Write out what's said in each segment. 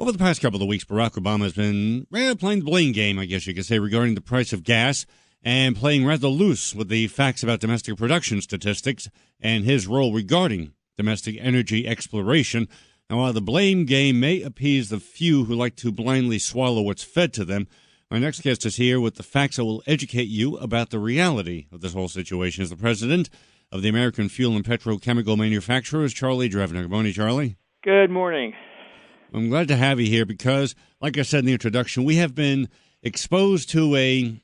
Over the past couple of weeks, Barack Obama has been playing the blame game, I guess you could say, regarding the price of gas and playing rather loose with the facts about domestic production statistics and his role regarding domestic energy exploration. And while the blame game may appease the few who like to blindly swallow what's fed to them, our next guest is here with the facts that will educate you about the reality of this whole situation. Is the president of the American Fuel and Petrochemical Manufacturers, Charlie Drevna. Good morning, Charlie. Good morning. I'm glad to have you here because, like I said in the introduction, we have been exposed to a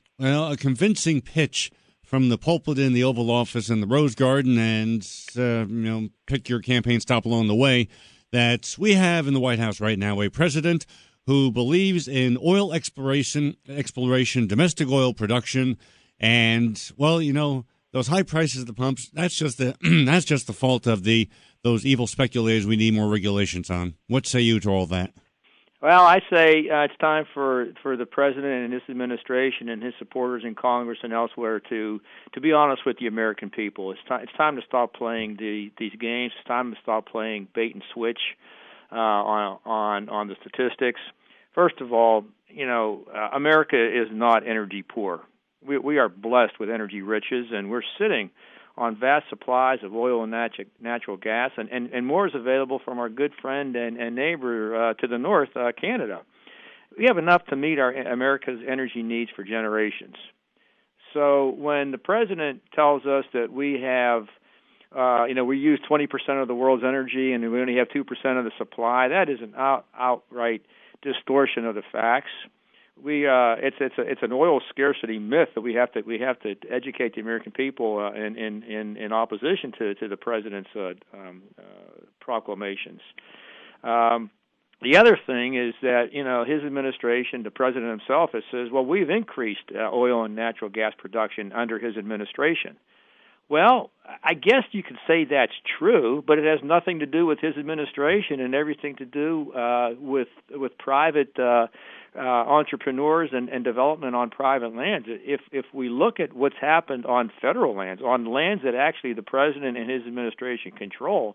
convincing pitch from the pulpit in the Oval Office and the Rose Garden and, pick your campaign stop along the way, that we have in the White House right now a president who believes in oil exploration, domestic oil production, and, those high prices at the pumps, that's just the fault of those evil speculators we need more regulations on. What say you to all that? Well, I say it's time for the president and his administration and his supporters in Congress and elsewhere to be honest with the American people. It's time to stop playing these games. It's time to stop playing bait and switch on the statistics. First of all, America is not energy poor. We are blessed with energy riches, and we're sitting on vast supplies of oil and natural gas, and more is available from our good friend and neighbor to the north, Canada. We have enough to meet America's energy needs for generations. So when the president tells us that we have, we use 20% of the world's energy and we only have 2% of the supply, that is an outright distortion of the facts. It's an oil scarcity myth that we have to educate the American people in opposition to the president's proclamations. The other thing is that his administration, the president himself, says, well, we've increased oil and natural gas production under his administration. Well, I guess you could say that's true, but it has nothing to do with his administration and everything to do with private entrepreneurs and development on private lands. If we look at what's happened on federal lands, on lands that actually the president and his administration control,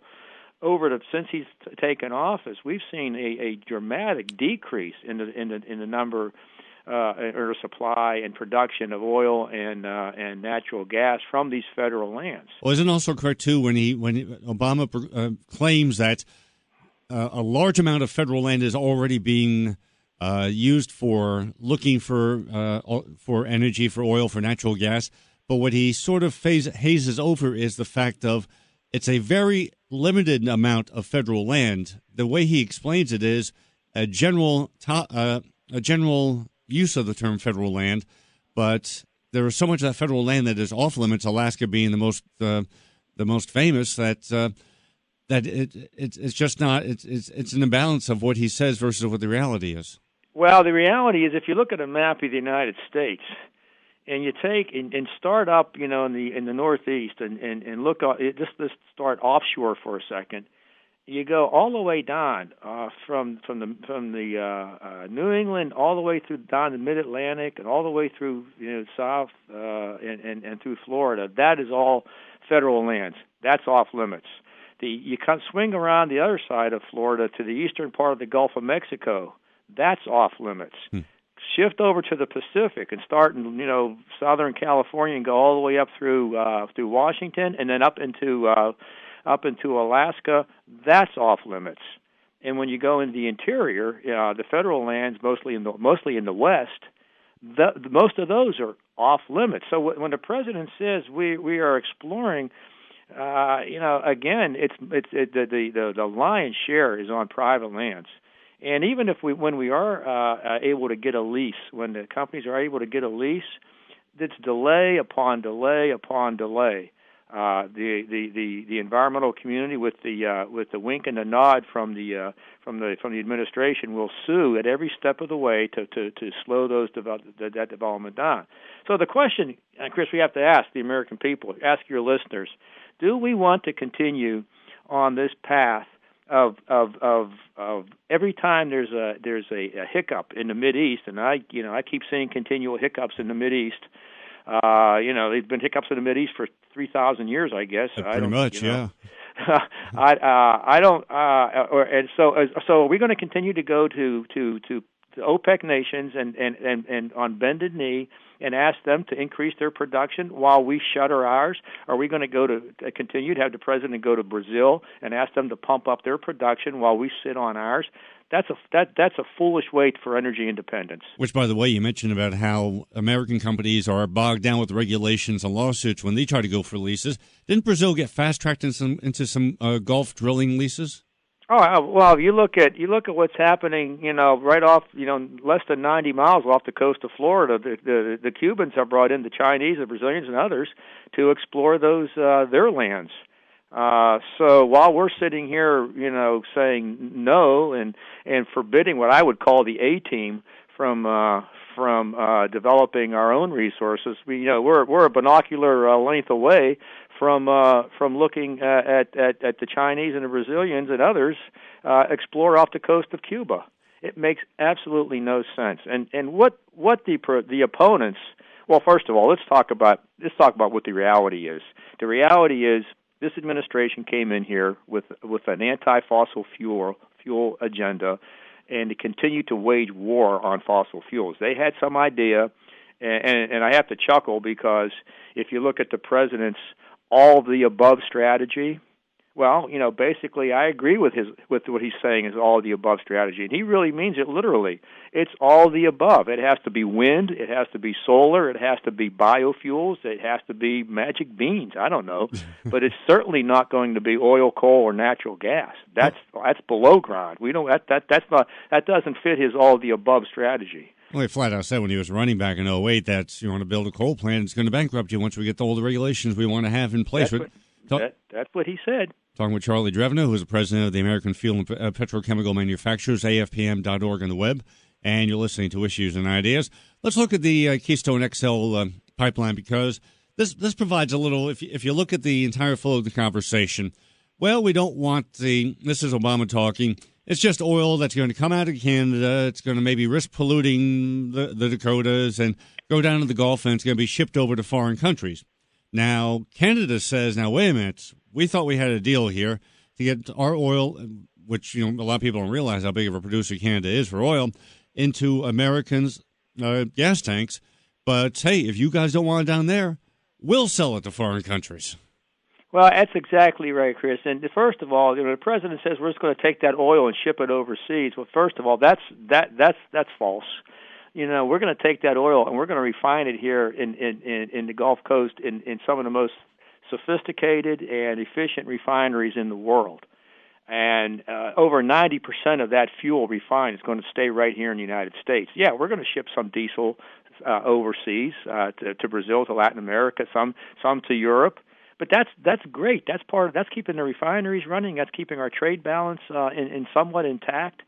since he's taken office, we've seen a dramatic decrease in the number or supply and production of oil and natural gas from these federal lands. Well, isn't it also correct too when Obama claims that a large amount of federal land is already being used for looking for energy, for oil, for natural gas, but what he sort of hazes over is the fact of it's a very limited amount of federal land. The way he explains it is a general use of the term federal land, but there is so much of that federal land that is off limits. Alaska being the most famous that it's just not. It's an imbalance of what he says versus what the reality is. Well, the reality is, if you look at a map of the United States, and you take and start up, in the Northeast, and look, let's start offshore for a second. You go all the way down from the New England all the way through down the Mid-Atlantic and all the way through south and through Florida. That is all federal lands. That's off limits. You can swing around the other side of Florida to the eastern part of the Gulf of Mexico. That's off limits. Shift over to the Pacific and start in Southern California and go all the way up through Washington and then up into Alaska. That's off limits. And when you go into the interior, the federal lands, mostly in the West, most of those are off limits. So when the president says we are exploring, again, the lion's share is on private lands. And even when we are able to get a lease, when the companies are able to get a lease, it's delay upon delay upon delay. The environmental community, with the wink and the nod from the administration, will sue at every step of the way to slow that development down. So the question, Chris, we have to ask the American people, ask your listeners: do we want to continue on this path of every time there's a hiccup in the Mideast, and I keep seeing continual hiccups in the Mideast. There's been hiccups in the Mideast for 3,000 years, I guess. Pretty much, yeah. I don't. So are we going to continue to go to OPEC nations and on bended knee and ask them to increase their production while we shutter ours? Are we going to go to continue to have the president go to Brazil and ask them to pump up their production while we sit on ours? That's a foolish way for energy independence. Which, by the way, you mentioned about how American companies are bogged down with regulations and lawsuits when they try to go for leases. Didn't Brazil get fast-tracked into some Gulf drilling leases? Oh well, you look at what's happening. Right off, less than 90 miles off the coast of Florida, the Cubans have brought in the Chinese, the Brazilians, and others to explore those their lands. So while we're sitting here, saying no and forbidding what I would call the A team from developing our own resources, we're a binocular length away from looking at the Chinese and the Brazilians and others explore off the coast of Cuba. It makes absolutely no sense. And what the opponents. Well, first of all, let's talk about what the reality is. The reality is this administration came in here with an anti-fossil fuel agenda, and to continue to wage war on fossil fuels. They had some idea, and I have to chuckle because if you look at the president's all of the above strategy, well, basically I agree with what he's saying is all of the above strategy, and he really means it literally. It's all the above. It has to be wind, it has to be solar, it has to be biofuels, it has to be magic beans. I don't know, but it's certainly not going to be oil, coal, or natural gas. That's below ground. We don't that doesn't fit his all of the above strategy. Well, he flat out said when he was running back in 2008 that you want to build a coal plant, it's going to bankrupt you once we get all the regulations we want to have in place. That's what he said. Talking with Charlie Drevna, who is the president of the American Fuel and Petrochemical Manufacturers, AFPM.org on the web, and you're listening to Issues and Ideas. Let's look at the Keystone XL pipeline because this provides a little, if you look at the entire flow of the conversation, well, we don't want this is Obama talking, it's just oil that's going to come out of Canada. It's going to maybe risk polluting the Dakotas and go down to the Gulf, and it's going to be shipped over to foreign countries. Now, Canada says, now, wait a minute, we thought we had a deal here to get our oil, which a lot of people don't realize how big of a producer Canada is for oil, into Americans' gas tanks. But, hey, if you guys don't want it down there, we'll sell it to foreign countries. Well, that's exactly right, Chris. And first of all, the president says we're just going to take that oil and ship it overseas. Well, first of all, that's false. We're going to take that oil and we're going to refine it here in the Gulf Coast in some of the most sophisticated and efficient refineries in the world. And over 90% of that fuel refined is going to stay right here in the United States. Yeah, we're going to ship some diesel overseas to Brazil, to Latin America, some to Europe. But that's great. That's keeping the refineries running. That's keeping our trade balance in somewhat intact.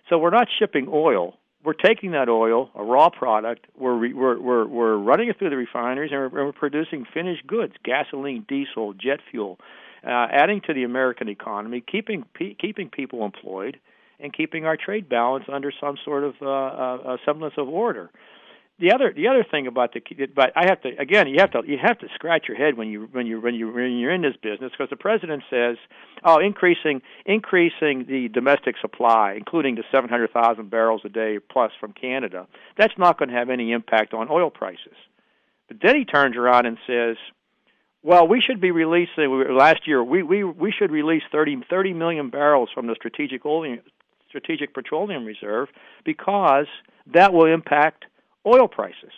So we're not shipping oil. We're taking that oil, a raw product. We're running it through the refineries, and we're producing finished goods: gasoline, diesel, jet fuel, adding to the American economy, keeping people employed, and keeping our trade balance under some sort of semblance of order. The other thing about but I have to again you have to scratch your head when you're in this business, because the president says, increasing the domestic supply, including the 700,000 barrels a day plus from Canada, that's not going to have any impact on oil prices. But then he turns around and says, well, we should be releasing last year we should release 30 million barrels from the strategic petroleum reserve because that will impact oil prices.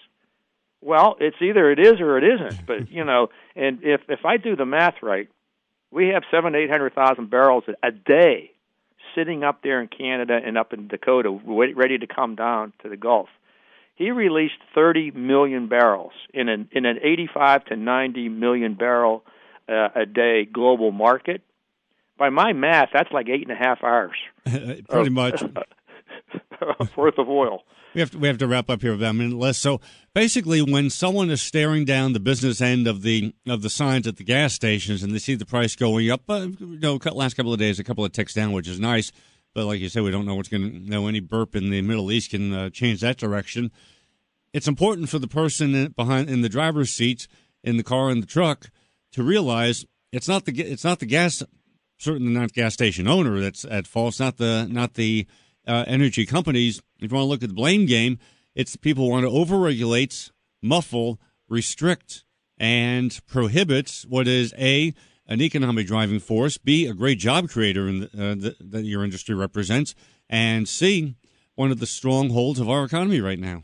Well, it's either it is or it isn't. But and if I do the math right, we have 700,000 barrels a day sitting up there in Canada and up in Dakota, ready to come down to the Gulf. He released 30 million barrels in an 85 to 90 million barrel a day global market. By my math, that's like 8.5 hours. Pretty much worth of oil. We have to wrap up here about a minute less. So basically, when someone is staring down the business end of the signs at the gas stations and they see the price going up, last couple of days, a couple of ticks down, which is nice. But like you said, we don't know what's going to. Any burp in the Middle East can change that direction. It's important for the person in the driver's seats in the car and the truck to realize it's not the gas certainly not gas station owner that's at fault. It's not the energy companies. If you want to look at the blame game, it's people who want to overregulate, muffle, restrict, and prohibit what is an economic driving force, B, a great job creator that your industry represents, and C, one of the strongholds of our economy right now.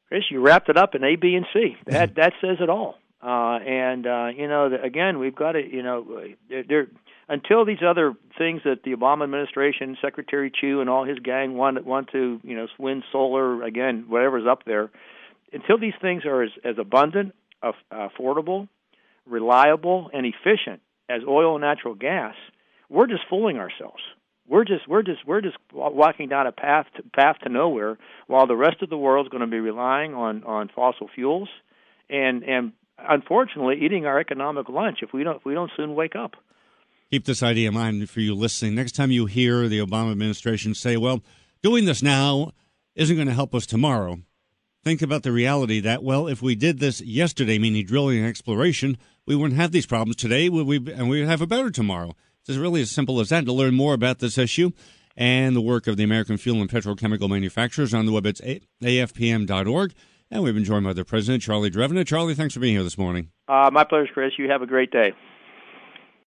Chris, you wrapped it up in A, B, and C. That says it all. Again, we've got to, until these other things that the Obama administration, Secretary Chu and all his gang want to, win solar, again, whatever's up there, until these things are as abundant, affordable, reliable, and efficient as oil and natural gas, we're just fooling ourselves. We're just walking down a path to nowhere, while the rest of the world is going to be relying on fossil fuels, and unfortunately eating our economic lunch if we don't soon wake up. Keep this idea in mind for you listening. Next time you hear the Obama administration say, well, doing this now isn't going to help us tomorrow, think about the reality that, well, if we did this yesterday, meaning drilling and exploration, we wouldn't have these problems today, and we would have a better tomorrow. It's really as simple as that. To learn more about this issue and the work of the American fuel and petrochemical manufacturers on the web, it's AFPM.org. And we've been joined by the President, Charlie Drevna. Charlie, thanks for being here this morning. My pleasure, Chris. You have a great day.